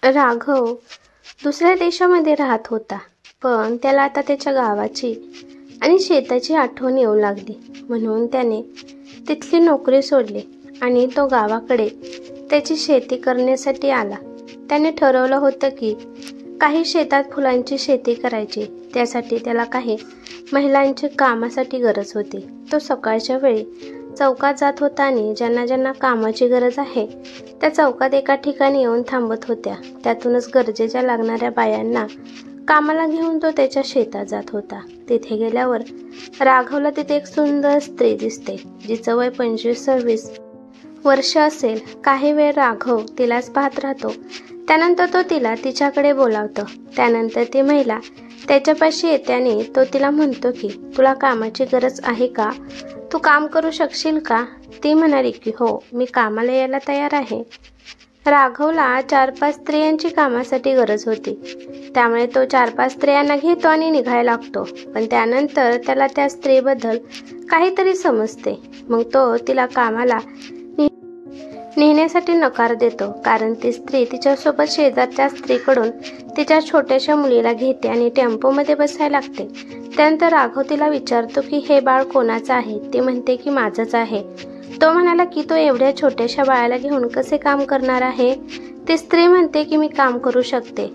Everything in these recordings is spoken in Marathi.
राघव दुसऱ्या देशामध्ये राहत होता, पण त्याला आता त्याच्या गावाची आणि शेताची आठवण येऊ लागली. म्हणून त्याने तिथली नोकरी सोडली आणि तो गावाकडे त्याची शेती करण्यासाठी आला. त्याने ठरवलं होतं की काही शेतात फुलांची शेती करायची. त्यासाठी त्याला काही महिलांची कामासाठी गरज होती. तो सकाळच्या वेळी चौकात जात होता आणि ज्यांना ज्यांना कामाची गरज आहे त्या चौकात एका ठिकाणी येऊन थांबत होत्या. त्यातूनच गरजेच्या लागणाऱ्या बायांना कामाला घेऊन तो त्याच्या शेतात जात होता. तिथे गेल्यावर राघवला तिथे एक सुंदर स्त्री दिसते, जिचं वय 25-26 वर्ष असेल. काही वेळ राघव तिलाच पाहत राहतो. त्यानंतर तो तिला तिच्याकडे बोलावतो. त्यानंतर ती महिला त्याच्यापाशी येते आणि तो तिला म्हणतो की तुला कामाची गरज आहे का? तू काम करू शकशील का? ती म्हणाली की हो, मी कामाला यायला तयार आहे. राघवला 4-5 स्त्रियांची कामासाठी गरज होती. त्यामुळे तो 4-5 स्त्रियांना घेतो आणि निघायला लागतो. पण त्यानंतर त्याला त्या स्त्रीबद्दल काहीतरी समजते. मग तो तिला कामाला नेण्यासाठी नकार देतो, कारण ती स्त्री तिच्यासोबत शेजारच्या स्त्रीकडून तिच्या छोट्याशा मुलीला घेते आणि टेम्पोमध्ये बसायला लागते. त्यानंतर राघव तिला विचारतो की हे बाळ कोणाचं आहे? ती म्हणते की माझंच आहे. तो म्हणाला की तो एवढ्या छोट्याशा बाळाला घेऊन कसे काम करणार आहे? ती स्त्री म्हणते की मी काम करू शकते,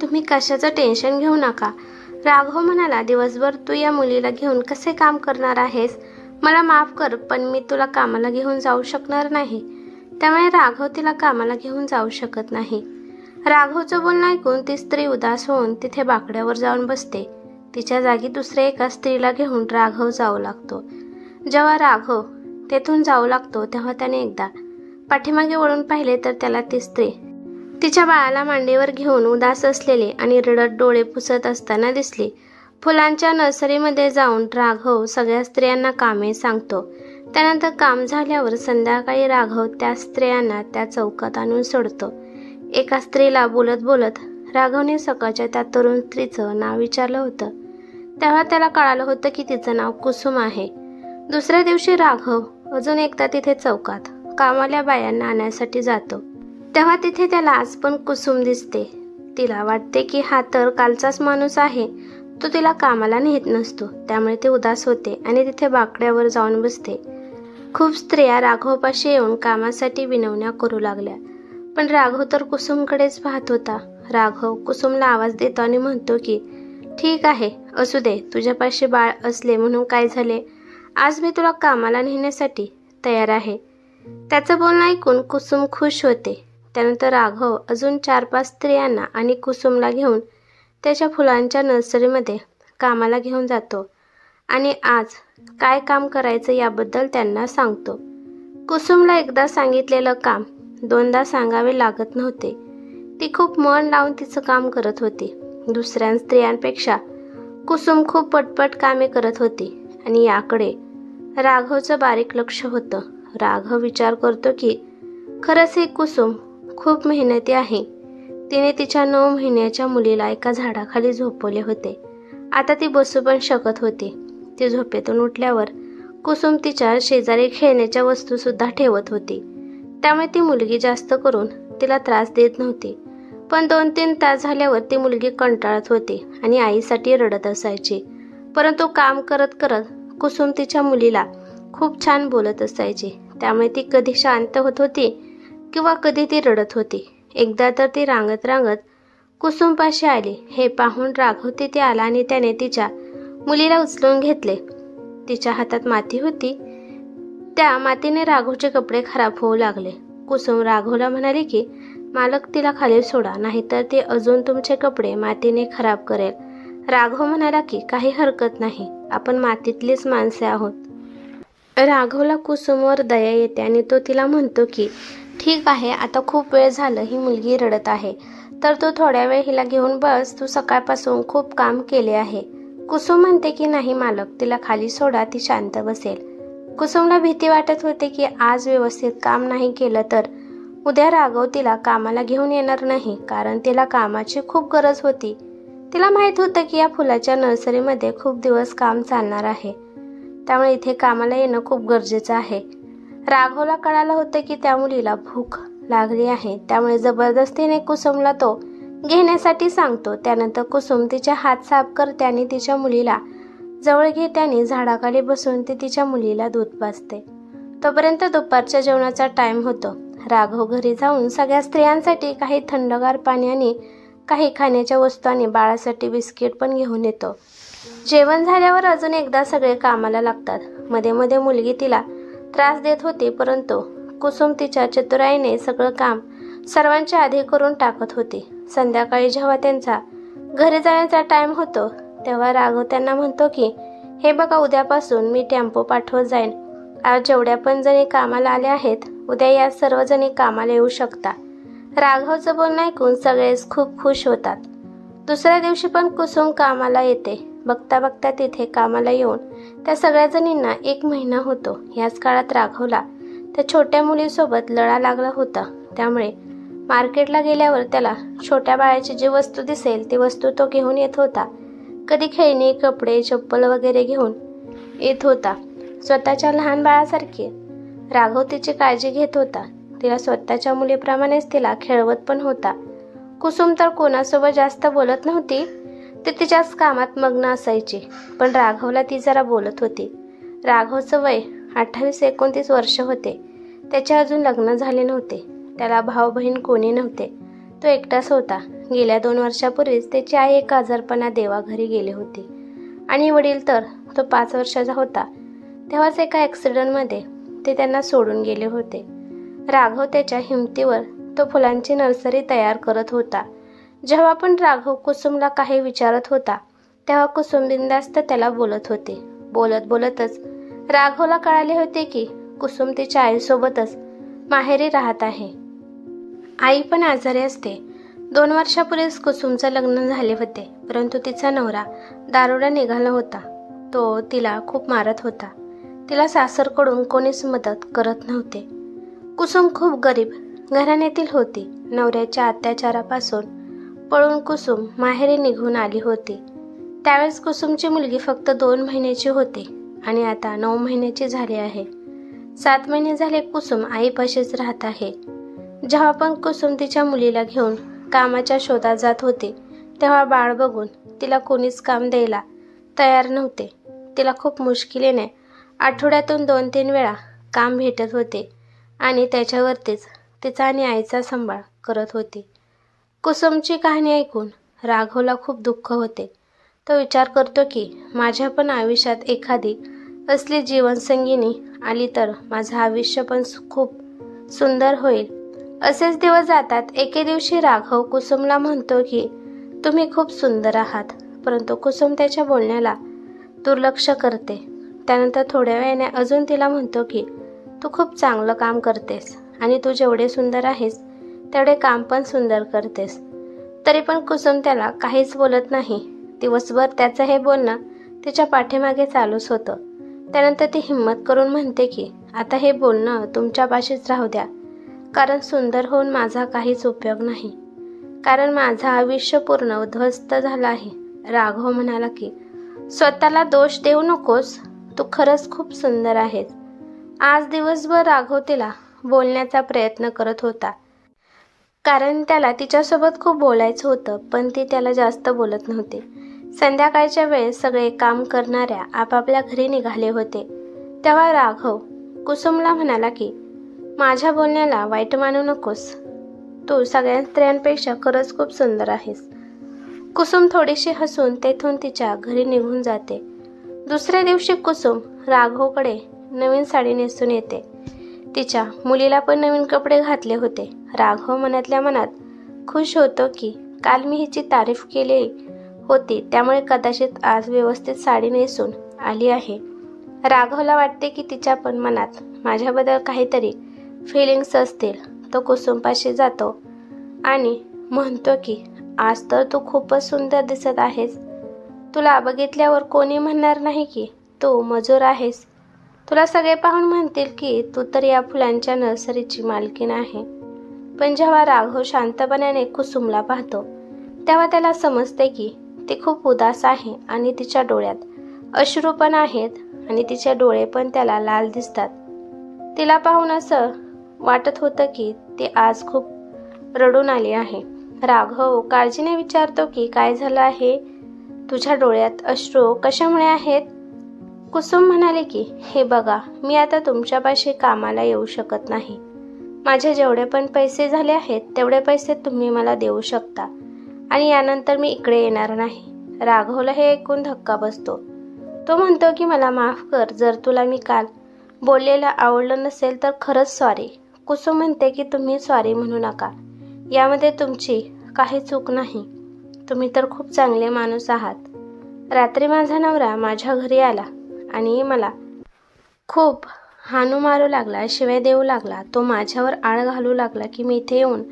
तुम्ही कशाचं टेन्शन घेऊ नका. राघव म्हणाला, दिवसभर तू या मुलीला घेऊन कसे काम करणार आहेस? मला माफ कर, पण मी तुला कामाला घेऊन जाऊ शकणार नाही. त्यामुळे राघव तिला कामाला घेऊन जाऊ शकत नाही. राघवचं बोलणं ऐकून ती स्त्री उदास होऊन तिथे बाकड्यावर जाऊन बसते. तिच्या जागी दुसऱ्या एका स्त्रीला घेऊन राघव जाऊ लागतो. जेव्हा राघव तेथून जाऊ लागतो तेव्हा त्याने एकदा पाठीमागे वळून पाहिले तर त्याला ती स्त्री तिच्या बाळाला मांडीवर घेऊन उदास असलेली आणि रडत डोळे पुसत असताना दिसली. फुलांच्या नर्सरीमध्ये जाऊन राघव सगळ्या स्त्रियांना कामे सांगतो. त्यानंतर काम झाल्यावर संध्याकाळी राघव त्या स्त्रियांना त्या चौकात आणून सोडतो. एका स्त्रीला बोलत बोलत राघवने सकाळच्या त्या तरुण स्त्रीचं नाव विचारलं होतं. तेव्हा त्याला कळालं होतं की तिचं नाव कुसुम आहे. दुसऱ्या दिवशी राघव अजून एकदा तिथे चौकात कामाल्या बायांना आणण्यासाठी जातो. तेव्हा तिथे त्याला आज पण कुसुम दिसते. तिला वाटते की हा तर कालचाच माणूस आहे, तो तिला कामाला नेत नसतो. त्यामुळे ती उदास होते आणि तिथे बाकड्यावर जाऊन बसते. खूप स्त्रिया राघवपाशी येऊन कामासाठी विनवण्या करू लागल्या, पण राघव तर कुसुमकडेच पाहत होता. राघव कुसुमला आवाज देतो आणि म्हणतो की ठीक आहे, असू दे, तुझ्यापाशी बाळ असले म्हणून काय झाले, आज मी तुला कामाला नेण्यासाठी तयार आहे. त्याचं बोलणं ऐकून कुसुम खुश होते. त्यानंतर राघव अजून 4-5 स्त्रियांना आणि कुसुमला घेऊन त्याच्या फुलांच्या नर्सरीमध्ये कामाला घेऊन जातो आणि आज काय काम करायचं याबद्दल त्यांना सांगतो. कुसुमला एकदा सांगितलेलं काम 2दा सांगावे लागत नव्हते. ती खूप मन लावून तिचं काम करत होती. दुसऱ्या स्त्रियांपेक्षा कुसुम खूप पटपट कामे करत होती आणि याकडे राघवचं बारीक लक्ष होतं. राघव विचार करतो की खरंच ही कुसुम खूप मेहनती आहे. तिने तिच्या 9 महिन्याच्या मुलीला एका झाडाखाली झोपवले होते. आता ती बसू पण शकत होती. ती झोपेतून उठल्यावर कुसुम तिच्या शेजारी खेळण्याच्या वस्तू सुद्धा ठेवत होती. त्यामुळे ती मुलगी जास्त करून तिला त्रास देत नव्हती. पण 2-3 तास झाल्यावर ती मुलगी कंटाळत होती आणि आईसाठी रडत असायची. परंतु काम करत करत कुसुम तिच्या मुलीला खूप छान बोलत असायची. त्यामुळे ती कधी शांत होत होती किंवा कधी ती रडत होती. एकदा तर ती रांगत रांगत कुसुमपाशी आली. हे पाहून राघव तिथे आला आणि त्याने तिच्या मुलीला उचलून घेतले. तिच्या हातात माती होती. त्या मातीने राघवचे कपडे खराब होऊ लागले. कुसुम राघवला म्हणाली की मालक, तिला खाली सोडा, नाहीतर ती अजून तुमचे कपडे मातीने खराब करेल. राघव म्हणाला की काही हरकत नाही, आपण मातीतलीच माणसे आहोत. राघवला कुसुमवर दया येते आणि तो तिला म्हणतो की ठीक आहे, आता खूप वेळ झालं, ही मुलगी रडत आहे, तर तू थोड्या वेळ हिला घेऊन बस, तू सकाळपासून खूप काम केले आहे. कुसुम म्हणते की नाही मालक, तिला खाली सोडा, ती शांत बसेल. कुसुमला भीती वाटत होते की आज व्यवस्थित काम नाही केलं तर उद्या राघव तिला कामाला घेऊन येणार नाही, कारण तिला कामाची खूप गरज होती. तिला माहीत होतं की या फुलाच्या नर्सरीमध्ये खूप दिवस काम चालणार आहे, त्यामुळे इथे कामाला येणं खूप गरजेचं आहे. राघवला कळालं होतं की त्या मुलीला भूक लागली आहे, त्यामुळे जबरदस्तीने कुसुमला तो घेण्यासाठी सांगतो. त्यानंतर कुसुम तिचे हात साफ करते आणि तिच्या मुलीला जवळ घेते आणि झाडाखाली बसून ती तिच्या मुलीला दूध पाजते. तोपर्यंत दुपारच्या जेवणाचा टाइम होतो. राघव घरी जाऊन सगळ्या स्त्रियांसाठी काही थंडगार पाणी आणि काही खाण्याच्या वस्तू आणि बाळासाठी बिस्किट पण घेऊन येतो. जेवण झाल्यावर अजून एकदा सगळे कामाला लागतात. मध्ये मध्ये मुलगी तिला त्रास देत होती, परंतु कुसुम तिच्या चतुराईने सगळं काम सर्वांच्या आधी करून टाकत होती. संध्याकाळी जेव्हा त्यांचा घरी जाण्याचा टाइम होतो तेव्हा राघव त्यांना म्हणतो की हे बघा, उद्यापासून मी टेम्पो पाठवत जाईन. आज जेवढ्या पण जणी कामाला आल्या आहेत, उद्या या सर्वजणी कामाला येऊ शकता. राघवचं बोलणं ऐकून सगळेच खूप खुश होतात. दुसऱ्या दिवशी पण कुसुम कामाला येते. बघता बघता तिथे कामाला येऊन त्या सगळ्या जणींना 1 महिना होतो. याच काळात राघवला त्या छोट्या मुलीसोबत लळा लागला होता. त्यामुळे मार्केटला गेल्यावर त्याला छोट्या बाळाची जी वस्तू दिसेल ती वस्तू तो घेऊन येत होता. कधी खेळणी, कपडे, चप्पल वगैरे घेऊन येत होता. स्वतःच्या लहान बाळासारखी राघव तिची काळजी घेत होता. तिला स्वतःच्या मुलीप्रमाणेच तिला खेळवत पण होता. कुसुम तर कोणासोबत जास्त बोलत नव्हती. ती तिच्याच कामात मग्न असायची. पण राघवला ती जरा बोलत होती. राघवचं वय 28-29 वर्ष होते. त्याचे अजून लग्न झाले नव्हते. त्याला भाऊ बहीण कोणी नव्हते. तो एकटाच होता. गेल्या 2 वर्षापूर्वीच त्याची आई एक आजारपणा देवाघरी गेली होती आणि वडील तर तो 5 वर्षाचा होता तेव्हाच एका ॲक्सिडेंटमध्ये ते त्यांना सोडून गेले होते. राघव त्याच्या हिमतीवर तो फुलांची नर्सरी तयार करत होता. जेव्हा पण राघव कुसुमला काही विचारत होता तेव्हा कुसुम बिनधास्त त्याला बोलत होते. बोलत बोलतच राघवला कळाले होते की कुसुम तिच्या आईसोबतच माहेरी राहत आहे. आई पण आजारी असते. 2 वर्षापूर्वीच कुसुमचं लग्न झाले होते, परंतु तिचा नवरा दारुडा निघाला होता. तो तिला खूप मारत होता. तिला सासरकडून कोणीच मदत करत नव्हते. कुसुम खूप गरीब घराण्यातील होती. नवऱ्याच्या अत्याचारापासून पळून कुसुम माहेरी निघून आली होती. त्यावेळेस कुसुमची मुलगी फक्त 2 महिन्याची होती आणि आता 9 महिन्याची झाली आहे. 7 महिने झाले कुसुम आईपाशीच राहत आहे. जेव्हा पण कुसुम तिच्या मुलीला घेऊन कामाच्या शोधात जात होती तेव्हा बाळ बघून तिला कोणीच काम द्यायला तयार नव्हते. तिला खूप मुश्किलीने आठवड्यातून 2-3 वेळा काम भेटत होते आणि त्याच्यावरतीच तिचा आणि आईचा सांभाळ करत होती. कुसुमची कहाणी ऐकून राघवला खूप दुःख होते. तो विचार करतो की माझ्या पण आयुष्यात एखादी असली जीवनसंगिनी आली तर माझं आयुष्य पण खूप सुंदर होईल. असेच दिवस जातात. एके दिवशी राघव कुसुमला म्हणतो की तुम्ही खूप सुंदर आहात, परंतु कुसुम त्याच्या बोलण्याला दुर्लक्ष करते. त्यानंतर थोड्या वेळाने अजून तिला म्हणतो की तू खूप चांगलं काम करतेस आणि तू जेवढे सुंदर आहेस तेवढे काम पण सुंदर करतेस. तरी पण कुसुम त्याला काहीच बोलत नाही. दिवसभर त्याचं हे बोलणं तिच्या पाठीमागे चालूच होतं. त्यानंतर ती हिम्मत करून म्हणते की आता हे बोलणं तुमच्यापाशीच राहू द्या, कारण सुंदर होऊन माझा काहीच उपयोग नाही, कारण माझं आयुष्य पूर्ण उद्ध्वस्त झालं आहे. राघव म्हणाला की स्वतःला दोष देऊ नकोस, तू खरंच खूप सुंदर आहेस. आज दिवसभर राघव तिला बोलण्याचा प्रयत्न करत होता, कारण त्याला तिच्यासोबत खूप बोलायचं होतं, पण ती त्याला जास्त बोलत नव्हती. संध्याकाळच्या वेळेस सगळे काम करणाऱ्या आपापल्या घरी निघाले होते. तेव्हा राघव कुसुमला म्हणाला की माझ्या बोलण्याला वाईट मानू नकोस, तू सगळ्या स्त्रियांपेक्षा खरंच खूप सुंदर आहेस. कुसुम थोडीशी हसून तेथून तिच्या घरी निघून जाते. दुसऱ्या दिवशी कुसुम राघवकडे नवीन साडी नेसून येते. तिच्या मुलीला पण नवीन कपडे घातले होते. राघव मनातल्या मनात खुश होतो की काल मी हिची तारीफ केली होती, त्यामुळे कदाचित आज व्यवस्थित साडी नेसून आली आहे. राघवला वाटते की तिच्या पण मनात माझ्याबद्दल काहीतरी फिलिंग्स असतील. तो कुसुमपाशी जातो आणि म्हणतो की आज तर तू खूपच सुंदर दिसत आहेस. तुला बघितल्यावर कोणी म्हणणार नाही की तू मजूर आहेस. तुला सगळे पाहून म्हणतील की तू तर या फुलांच्या नर्सरीची मालकीण आहे. पण जेव्हा राघव शांतपणाने कुसुमला पाहतो तेव्हा त्याला समजते की ती खूप उदास आहे आणि तिच्या डोळ्यात अश्रू पण आहेत आणि तिचे डोळे पण त्याला लाल दिसतात. तिला पाहून असं वाटत होतं की ती आज खूप रडून आली आहे. राघव काळजीने विचारतो की काय झालं आहे? तुझ्या डोळ्यात अश्रू कशामुळे आहेत? कुसुम म्हणाली की हे बघा, मी आता तुमच्यापाशी कामाला येऊ शकत नाही. माझे जेवढे पण पैसे झाले आहेत तेवढे पैसे तुम्ही मला देऊ शकता आणि यानंतर मी इकडे येणार नाही. राघवला हे ऐकून धक्का बसतो. तो म्हणतो की मला माफ कर, जर तुला मी काल बोललेलं आवडलं नसेल तर खरंच सॉरी. कुसुम म्हणते की तुम्ही सॉरी म्हणू नका, यामध्ये तुमची काही चूक नाही. तुम्ही तर खूप चांगले माणूस आहात. रात्री माझा नवरा माझ्या घरी आला आणि मला खूप हाणू मारू लागला, शिवाय देऊ लागला. तो माझ्यावर आळ घालू लागला की मी इथे येऊन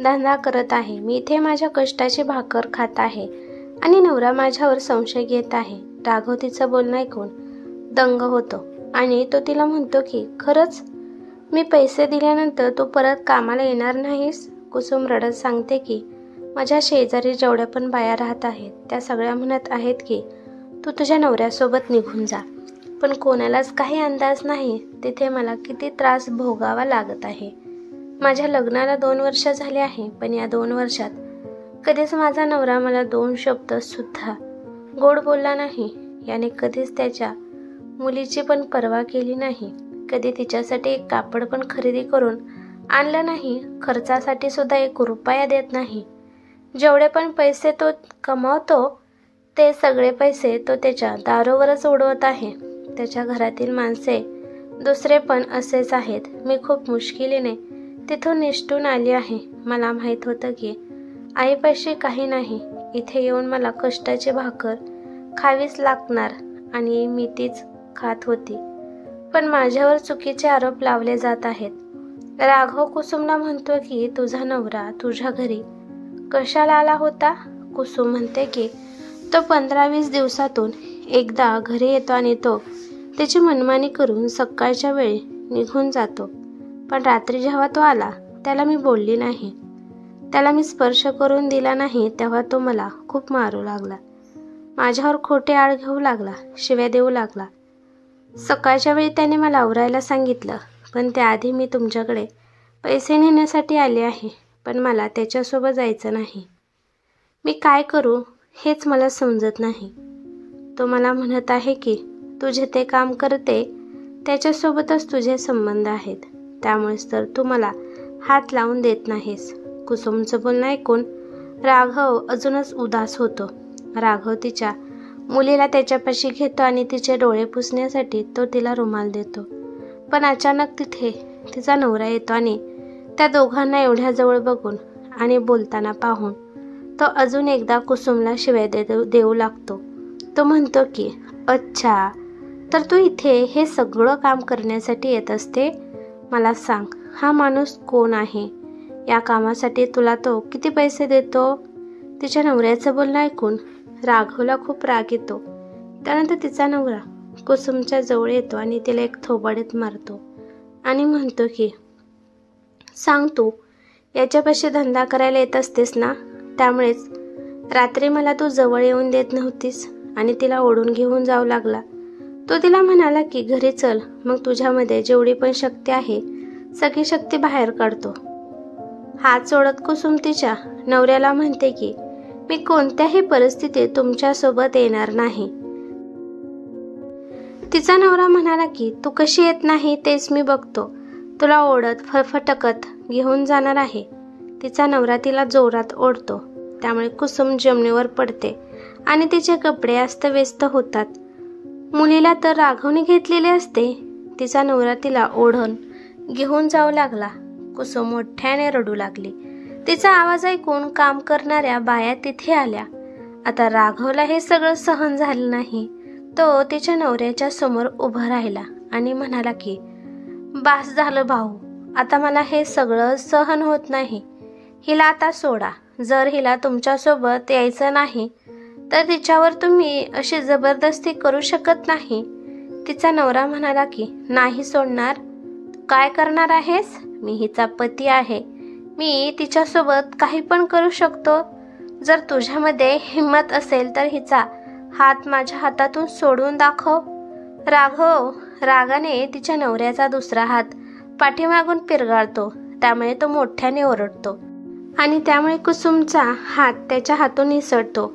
धंदा करत आहे, मी इथे माझ्या कष्टाची भाकर खात आहे आणि नवरा माझ्यावर संशय घेत आहे. राघव तिचं बोलणं ऐकून दंग होतो आणि तो तिला म्हणतो की खरंच मी पैसे दिल्यानंतर तू परत कामाला येणार नाहीस? कुसुम रडत सांगते की माझ्या शेजारी जेवढ्या पण बाया राहत आहेत त्या सगळ्या म्हणत आहेत की तू तुझ्या नवऱ्यासोबत निघून जा, पण कोणालाच काही अंदाज नाही तिथे मला किती त्रास भोगावा लागत आहे. माझ्या लग्नाला 2 वर्ष झाले आहे, पण या 2 वर्षात कधीच माझा नवरा मला 2 शब्द सुद्धा गोड बोलला नाही. याने कधीच त्याच्या मुलीची पण पर्वा केली नाही, कधी तिच्यासाठी एक कापड पण खरेदी करून आणलं नाही, खर्चासाठी सुद्धा 1 रुपया देत नाही. जेवढे पण पैसे तो कमावतो ते सगळे पैसे तो त्याच्या दारूवरच उडवत आहे. त्याच्या घरातील माणसे दुसरे पण असेच आहेत. मी खूप मुश्किलीने तिथून निष्ठून आली आहे. मला माहीत होतं की आईपाशी काही नाही, इथे येऊन मला कष्टाची भाकर खावीच लागणार आणि मी तीच खात होती, पण माझ्यावर चुकीचे आरोप लावले जात आहेत. राघव कुसुमला म्हणतो की तुझा नवरा तुझ्या घरी कशाला आला होता? कुसुम म्हणते की तो 15-20 दिवसातून एकदा घरी येतो आणि तो त्याची मनमानी करून सकाळच्या वेळी निघून जातो. पण रात्री जेव्हा तो आला त्याला मी बोलली नाही, त्याला मी स्पर्श करून दिला नाही, तेव्हा तो मला खूप मारू लागला, माझ्यावर खोटे आळ घेऊ लागला, शिव्या देऊ लागला. सकाळच्या वेळी त्याने मला आवरायला सांगितलं, पण त्याआधी मी तुमच्याकडे पैसे नेण्यासाठी आले आहे, पण मला त्याच्यासोबत जायचं नाही. मी काय करू हेच मला समजत नाही. तो मला म्हणत आहे की तू जिथे काम करते त्याच्यासोबतच तुझे संबंध आहेत, त्यामुळेच तर तू मला हात लावून देत नाहीस. कुसुमचं बोलणं ऐकून राघव अजूनच उदास होतो. राघव तिच्या मुलीला त्याच्यापाशी घेतो आणि तिचे डोळे पुसण्यासाठी तो तिला रुमाल देतो. पण अचानक तिथे तिचा नवरा येतो आणि त्या दोघांना एवढ्या जवळ बघून आणि बोलताना पाहून तो अजून एकदा कुसुमला शिव्या देऊ लागतो. तो म्हणतो की अच्छा, तर तू इथे हे सगळं काम करण्यासाठी येत असते? मला सांग, हा माणूस कोण आहे? या कामासाठी तुला तो किती पैसे देतो? तिच्या नवऱ्याचं बोलणं ऐकून राघवला खूप राग येतो. त्यानंतर तिचा नवरा कुसुमच्या जवळ येतो आणि तिला एक थोबाडीत मारतो आणि म्हणतो की सांग, तू याच्यापाशी धंदा करायला येत असतेस ना, त्यामुळेच रात्री मला तू जवळ येऊन देत नव्हतीस आणि तिला ओढून घेऊन जाऊ लागला. तो तिला म्हणाला की घरी चल, मग तुझ्यामध्ये जेवढी पण शक्ती आहे सगळी शक्ती बाहेर काढतो. हात सोडत कुसुम तिच्या नवऱ्याला म्हणते की मी कोणत्याही परिस्थितीत तुमच्यासोबत येणार नाही. तिचा नवरा म्हणाला की तू कशी येत नाही तेच मी बघतो, तुला ओढत फरफटकत घेऊन जाणार आहे. तिचा नवरा तिला जोरात ओढतो, त्यामुळे कुसुम जमिनीवर पडते आणि तिचे कपडे अस्तव्यस्त होतात. मुलीला तर राघवने घेतलेले असते. तिचा नवरा तिला ओढून घेऊन जाऊ लागला. कुसुम मोठ्याने रडू लागली. तिचा आवाज ऐकून काम करणाऱ्या बाया तिथे आल्या. आता राघवला हे सगळं सहन झालं नाही. तो तिच्या नवऱ्याच्या समोर उभा राहिला आणि म्हणाला की बास झालं भाऊ, आता मला हे सगळं सहन होत नाही. हिला आता सोडा. जर हिला तुमच्यासोबत यायचं नाही तर तिच्यावर तुम्ही अशी जबरदस्ती करू शकत नाही. तिचा नवरा म्हणाला की नाही सोडणार. काय करणार आहेस? मी हिचा पती आहे, मी तिच्यासोबत काही पण करू शकतो. जर तुझ्यामध्ये हिम्मत असेल तर हिचा हात माझ्या हातातून सोडून दाखव. राघव रागाने तिच्या नवऱ्याचा दुसरा हात पाठीमागून पिरगाळतो. त्यामुळे तो मोठ्याने ओरडतो आणि त्यामुळे कुसुमचा हात त्याच्या हातून निसटतो.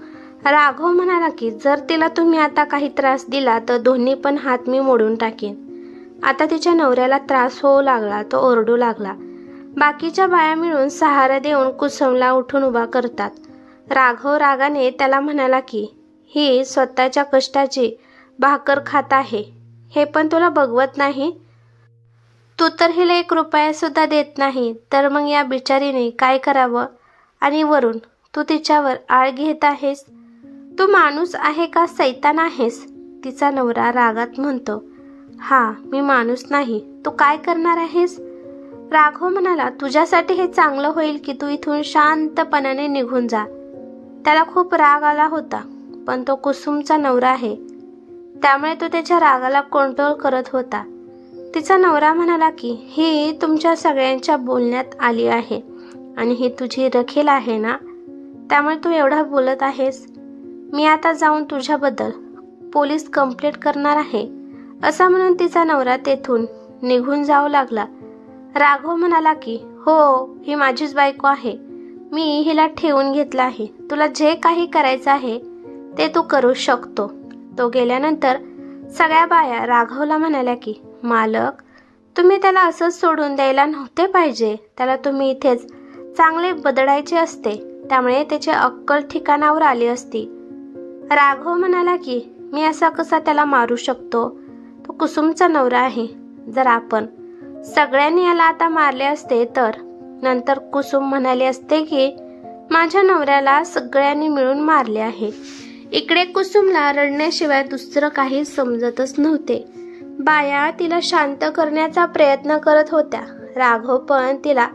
राघव म्हणाला की जर तिला तुम्ही आता काही त्रास दिला तर दोन्ही पण हात मी मोडून टाकेन. आता तिच्या नवऱ्याला त्रास होऊ लागला. तो ओरडू लागला. बाकीच्या बाया मिळून सहारा देऊन कुसुमला उठून उभा करतात. राघव रागाने त्याला म्हणाला की ही स्वतःच्या कष्टाची भाकर खात आहे, हे पण तुला बघवत नाही? तू तर हिला 1 रुपया सुद्धा देत नाही, तर मग या बिचारीने काय करावं? आणि वरून तू तिच्यावर आळ घेत आहेस. तू माणूस आहे का सैतान आहेस? तिचा नवरा रागात म्हणतो. हा, मी माणूस नाही. तू काय करणार आहेस? राघव म्हणाला, तुझ्यासाठी हे चांगलं होईल की तू इथून शांतपणाने निघून जा. त्याला खूप राग आला होता, पण तो कुसुमचा नवरा आहे, त्यामुळे तो त्याच्या रागाला कंट्रोल करत होता. तिचा नवरा म्हणाला की ही तुमच्या सगळ्यांच्या बोलण्यात आली आहे आणि ही तुझी रखेल आहे ना, त्यामुळे तू एवढा बोलत आहेस. मी आता जाऊन तुझ्याबद्दल पोलीस कंप्लेंट करणार आहे, असा म्हणून तिचा नवरा तेथून निघून जाऊ लागला. राघव म्हणाला की हो, ही माझीच बायको आहे. मी हिला ठेवून घेतलं आहे. तुला जे काही करायचं आहे ते तू करू शकतो. तो गेल्यानंतर सगळ्या बाया राघवला म्हणाल्या की मालक, तुम्ही त्याला असंच सोडून द्यायला नव्हते पाहिजे. त्याला तुम्ही इथेच चांगले बदलायचे असते, त्यामुळे त्याची अक्कल ठिकाणावर आली असती. राघव म्हणाला की मी असा कसा त्याला मारू शकतो? तो कुसुमचा नवरा आहे. जर आपण सगळ्यांनी याला आता मारले असते तर नंतर कुसुम म्हणाली असते की माझ्या नवऱ्याला सगळ्यांनी मिळून मारले आहे. इकडे कुसुमला रडण्याशिवाय दुसरं काही समजतच नव्हते. बाया तिला शांत करण्याचा प्रयत्न करत होत्या. राघव पण तिला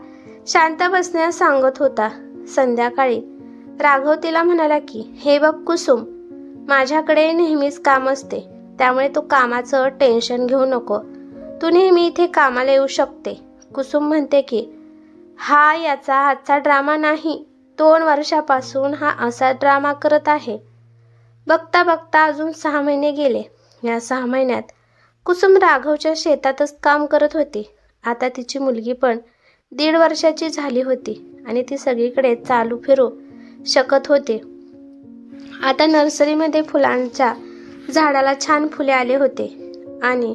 शांत बसण्यास सांगत होता. संध्याकाळी राघव तिला म्हणाला की हे बघ कुसुम, माझ्याकडे नेहमीच काम असते, त्यामुळे तू कामाचं टेन्शन घेऊ नको. तू नेहमी इथे कामाला येऊ शकते. कुसुम म्हणते की हा याचा आजचा ड्रामा नाही, 2 वर्षापासून हा असा ड्रामा करत आहे. बघता बघता अजून 6 महिने गेले. या 6 महिन्यात कुसुम राघवच्या शेतातच काम करत होती. आता तिची मुलगी पण 1.5 वर्षाची झाली होती आणि ती सगळीकडे चालू फिरू शकत होते. आता नर्सरीमध्ये फुलांच्या झाडाला छान फुले आले होते आणि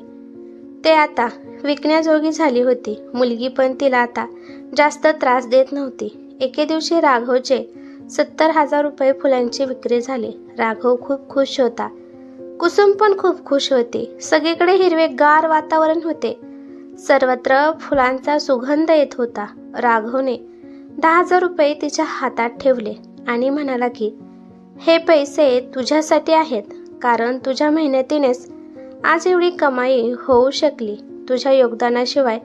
ते आता विकण्याजोगी झाली होती. मुलगी पण तिला आता जास्त त्रास देत नव्हती. एके दिवशी राघवचे 70,000 रुपये फुलांची विक्री झाली. राघव खूप खुश होता. कुसुम पण खूप खुश होती. सगळीकडे हिरवेगार वातावरण होते. सर्वत्र फुलांचा सुगंध येत होता. राघवने 10,000 रुपये तिच्या हातात ठेवले आणि म्हणाला की हे पैसे तुझ्यासाठी आहेत, कारण तुझ्या मेहनतीनेच आज एवढी कमाई होऊ शकली. तुझ्या योगदानाशिवाय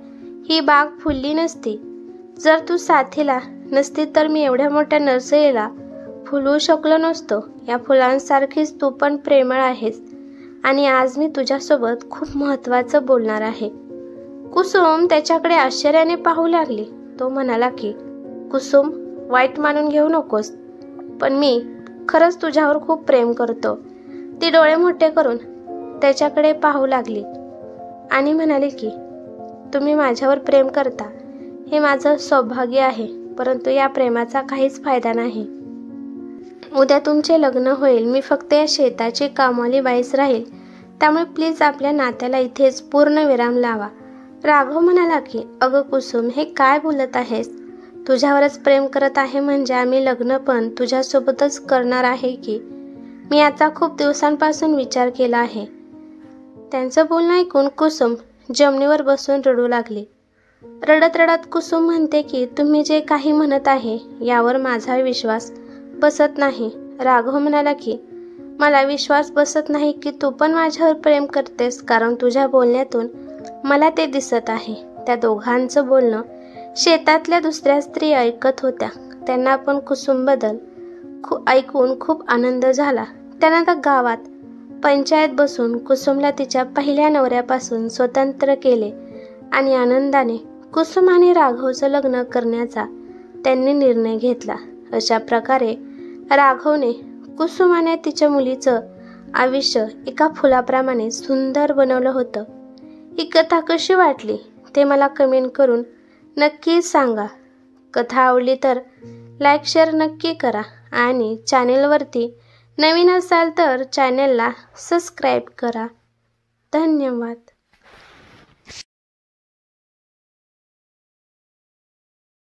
ही बाग फुलली नसती. जर तू साथीला नसती तर मी एवढ्या मोठ्या नर्सरीला फुलवू शकलो नसतो. या फुलांसारखीच तू पण प्रेमळ आहेस आणि आज मी तुझ्यासोबत खूप महत्त्वाचं बोलणार आहे. कुसुम त्याच्याकडे आश्चर्याने पाहू लागली. तो म्हणाला की कुसुम, वाईट मानून घेऊ नकोस, पण मी खरंच तुझ्यावर खूप प्रेम करतो. ती डोळे मोठे करून त्याच्याकडे पाहू लागली आणि म्हणाली की तुम्ही माझ्यावर प्रेम करता हे माझं सौभाग्य आहे, परंतु या प्रेमाचा काहीच फायदा नाही. उद्या तुमचे लग्न होईल. मी फक्त या शेताची कामवाली बाईच राहील, त्यामुळे प्लीज आपल्या नात्याला इथेच पूर्ण विराम लावा. राघव म्हणाला की अगं कुसुम, हे काय बोलत आहेस? तुझ्यावरच प्रेम करत आहे म्हणजे आम्ही लग्न पण तुझ्यासोबतच करणार आहे की? मी याचा खूप दिवसांपासून विचार केला आहे. त्यांचं बोलणं ऐकून कुसुम जमिनीवर बसून रडू लागली. रडत रडत कुसुम म्हणते की तुम्ही जे काही म्हणत आहे यावर माझा विश्वास बसत नाही. राघव म्हणाला की मला विश्वास बसत नाही की तू पण माझ्यावर प्रेम करतेस, कारण तुझ्या बोलण्यातून मला ते दिसत आहे. त्या दोघांचं बोलणं शेतातल्या दुसऱ्या स्त्री ऐकत होत्या. त्यांना पण कुसुमबद्दल ऐकून खूप आनंद झाला. त्यानंतर गावात पंचायत बसून कुसुमला तिच्या पहिल्या नवऱ्यापासून स्वतंत्र केले आणि आनंदाने कुसुम आणि राघवचं लग्न करण्याचा त्यांनी निर्णय घेतला. अशा प्रकारे राघवने कुसुम आणि तिच्या मुलीचं आयुष्य एका फुलाप्रमाणे सुंदर बनवलं होतं. ही कथा कशी वाटली ते मला कमेंट करून नक्की सांगा. कथा आवडली तर लाईक शेअर नक्की करा आणि चॅनेलवरती नवीन असाल तर चॅनेलला सबस्क्राईब करा. धन्यवाद.